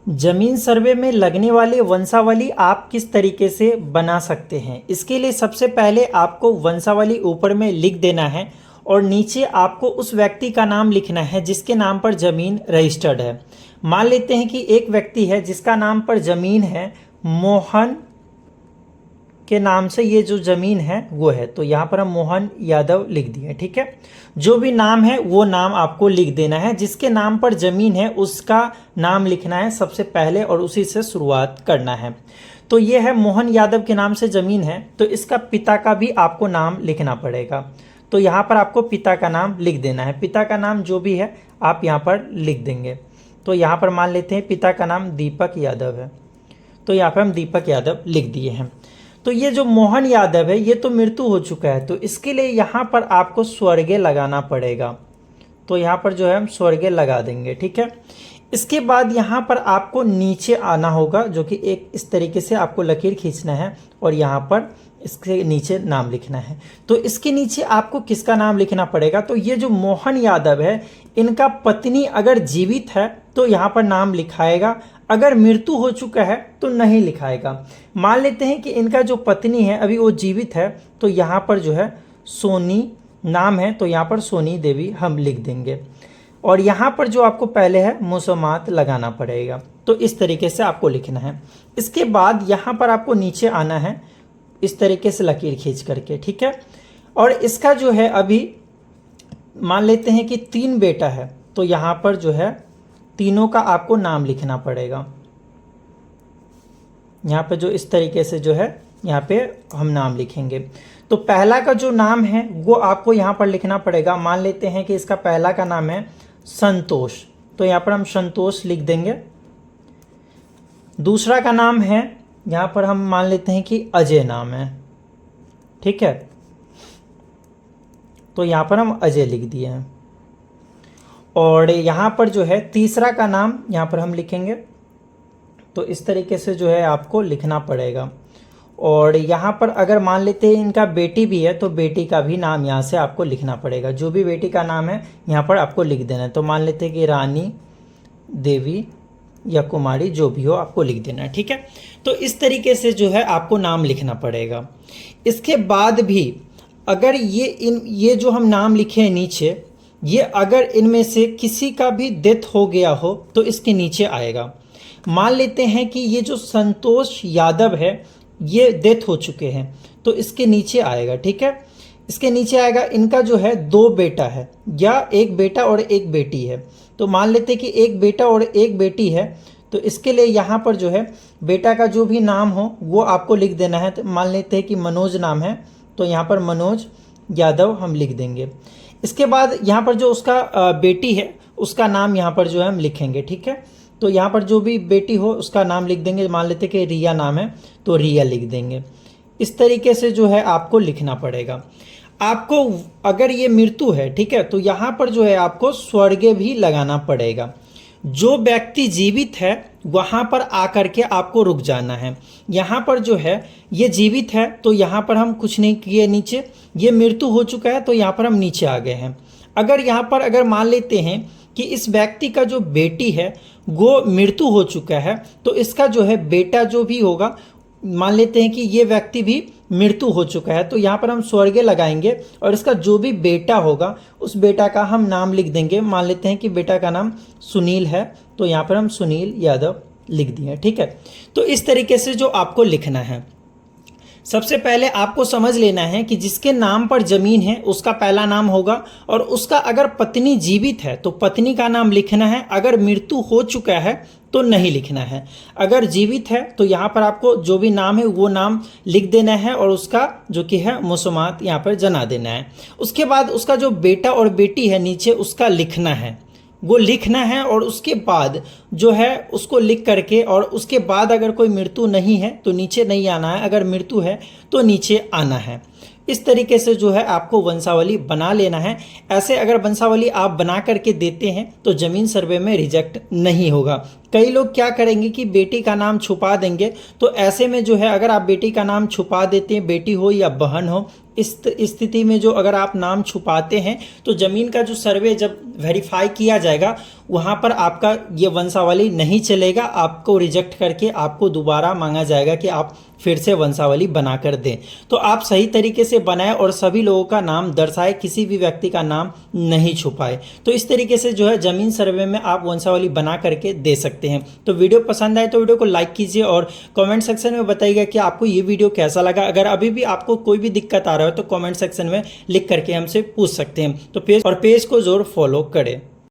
जमीन सर्वे में लगने वाली वंशावली आप किस तरीके से बना सकते हैं। इसके लिए सबसे पहले आपको वंशावली ऊपर में लिख देना है और नीचे आपको उस व्यक्ति का नाम लिखना है जिसके नाम पर ज़मीन रजिस्टर्ड है। मान लेते हैं कि एक व्यक्ति है जिसका नाम पर ज़मीन है मोहन के नाम से, ये जो ज़मीन है वो है, तो यहाँ पर हम मोहन यादव लिख दिए। ठीक है, जो भी नाम है वो नाम आपको लिख देना है, जिसके नाम पर ज़मीन है उसका नाम लिखना है सबसे पहले और उसी से शुरुआत करना है। तो ये है मोहन यादव के नाम से ज़मीन है, तो इसका पिता का भी आपको नाम लिखना पड़ेगा। तो यहाँ पर आपको पिता का नाम लिख देना है, पिता का नाम जो भी है आप यहाँ पर लिख देंगे। तो यहाँ पर मान लेते हैं पिता का नाम दीपक यादव है, तो यहाँ पर हम दीपक यादव लिख दिए हैं। तो ये जो मोहन यादव है ये तो मृत्यु हो चुका है, तो इसके लिए यहाँ पर आपको स्वर्गीय लगाना पड़ेगा। तो यहाँ पर जो है हम स्वर्गीय लगा देंगे। ठीक है, इसके बाद यहाँ पर आपको नीचे आना होगा, जो कि एक इस तरीके से आपको लकीर खींचना है और यहाँ पर इसके नीचे नाम लिखना है। तो इसके नीचे आपको किसका नाम लिखना पड़ेगा, तो ये जो मोहन यादव है इनका पत्नी अगर जीवित है तो यहाँ पर नाम लिखाएगा, अगर मृत्यु हो चुका है तो नहीं लिखाएगा। मान लेते हैं कि इनका जो पत्नी है अभी वो जीवित है, तो यहाँ पर जो है सोनी नाम है, तो यहाँ पर सोनी देवी हम लिख देंगे और यहाँ पर जो आपको पहले है मुसम्मात लगाना पड़ेगा। तो इस तरीके से आपको लिखना है। इसके बाद यहाँ पर आपको नीचे आना है इस तरीके से लकीर खींच करके। ठीक है, और इसका जो है अभी मान लेते हैं कि 3 बेटा है, तो यहाँ पर जो है तीनों का आपको नाम लिखना पड़ेगा। यहाँ पे जो इस तरीके से जो है यहाँ पे हम नाम लिखेंगे। तो पहला का जो नाम है वो आपको यहाँ पर लिखना पड़ेगा। मान लेते हैं कि इसका पहला का नाम है संतोष, तो यहाँ पर हम संतोष लिख देंगे। दूसरा का नाम है यहाँ पर हम मान लेते हैं कि अजय नाम है। ठीक है, तो यहाँ पर हम अजय लिख दिए हैं। और यहाँ पर जो है तीसरा का नाम यहाँ पर हम लिखेंगे, तो इस तरीके से जो है आपको लिखना पड़ेगा। और यहाँ पर अगर मान लेते हैं इनका बेटी भी है तो बेटी का भी नाम यहाँ से आपको लिखना पड़ेगा। जो भी बेटी का नाम है यहाँ पर आपको लिख देना है। तो मान लेते हैं कि रानी देवी या कुमारी जो भी हो आपको लिख देना है। ठीक है, तो इस तरीके से जो है आपको नाम लिखना पड़ेगा। इसके बाद भी अगर ये जो हम नाम लिखे हैं नीचे, ये अगर इनमें से किसी का भी डेथ हो गया हो तो इसके नीचे आएगा। मान लेते हैं कि ये जो संतोष यादव है ये डेथ हो चुके हैं, तो इसके नीचे आएगा। ठीक है, इसके नीचे आएगा इनका जो है 2 बेटा है या एक बेटा और एक बेटी है। तो मान लेते हैं कि एक बेटा और एक बेटी है, तो इसके लिए यहाँ पर जो है बेटा का जो भी नाम हो वो आपको लिख देना है। तो मान लेते हैं कि मनोज नाम है, तो यहाँ पर मनोज यादव हम लिख देंगे। इसके बाद यहाँ पर जो उसका बेटी है उसका नाम यहाँ पर जो है हम लिखेंगे। ठीक है, तो यहाँ पर जो भी बेटी हो उसका नाम लिख देंगे। मान लेते हैं कि रिया नाम है, तो रिया लिख देंगे। इस तरीके से जो है आपको लिखना पड़ेगा। आपको अगर ये मृत्यु है, ठीक है, तो यहाँ पर जो है आपको स्वर्गीय भी लगाना पड़ेगा। जो व्यक्ति जीवित है वहाँ पर आकर के आपको रुक जाना है। यहाँ पर जो है ये जीवित है तो यहाँ पर हम कुछ नहीं किए नीचे, ये मृत्यु हो चुका है तो यहाँ पर हम नीचे आ गए हैं। अगर यहाँ पर अगर मान लेते हैं कि इस व्यक्ति का जो बेटी है वो मृत्यु हो चुका है, तो इसका जो है बेटा जो भी होगा, मान लेते हैं कि ये व्यक्ति भी मृत्यु हो चुका है, तो यहाँ पर हम स्वर्गीय लगाएंगे और इसका जो भी बेटा होगा उस बेटा का हम नाम लिख देंगे। मान लेते हैं कि बेटा का नाम सुनील है, तो यहाँ पर हम सुनील यादव लिख दिए। ठीक है, तो इस तरीके से जो आपको लिखना है, सबसे पहले आपको समझ लेना है कि जिसके नाम पर जमीन है उसका पहला नाम होगा और उसका अगर पत्नी जीवित है तो पत्नी का नाम लिखना है, अगर मृत्यु हो चुका है तो नहीं लिखना है। अगर जीवित है तो यहाँ पर आपको जो भी नाम है वो नाम लिख देना है और उसका जो कि है मुसम्मात यहाँ पर जना देना है। उसके बाद उसका जो बेटा और बेटी है नीचे उसका लिखना है, वो लिखना है और उसके बाद जो है उसको लिख करके, और उसके बाद अगर कोई मृत्यु नहीं है तो नीचे नहीं आना है, अगर मृत्यु है तो नीचे आना है। इस तरीके से जो है आपको वंशावली बना लेना है। ऐसे अगर वंशावली आप बना करके देते हैं तो ज़मीन सर्वे में रिजेक्ट नहीं होगा। कई लोग क्या करेंगे कि बेटी का नाम छुपा देंगे, तो ऐसे में जो है अगर आप बेटी का नाम छुपा देते हैं, बेटी हो या बहन हो, इस स्थिति में जो अगर आप नाम छुपाते हैं तो ज़मीन का जो सर्वे जब वेरीफाई किया जाएगा वहाँ पर आपका ये वंशावली नहीं चलेगा, आपको रिजेक्ट करके आपको दोबारा मांगा जाएगा कि आप फिर से वंशावली बना कर दें। तो आप सही तरीके से बनाएं और सभी लोगों का नाम दर्शाए, किसी भी व्यक्ति का नाम नहीं छुपाए। तो इस तरीके से जो है जमीन सर्वे में आप वंशावली बना करके दे सकते हैं। तो वीडियो पसंद आए तो वीडियो को लाइक कीजिए और कमेंट सेक्शन में बताइएगा कि आपको ये वीडियो कैसा लगा। अगर अभी भी आपको कोई भी दिक्कत आ रहा है तो कमेंट सेक्शन में लिख करके हमसे पूछ सकते हैं। तो पेज को जरूर फॉलो करें।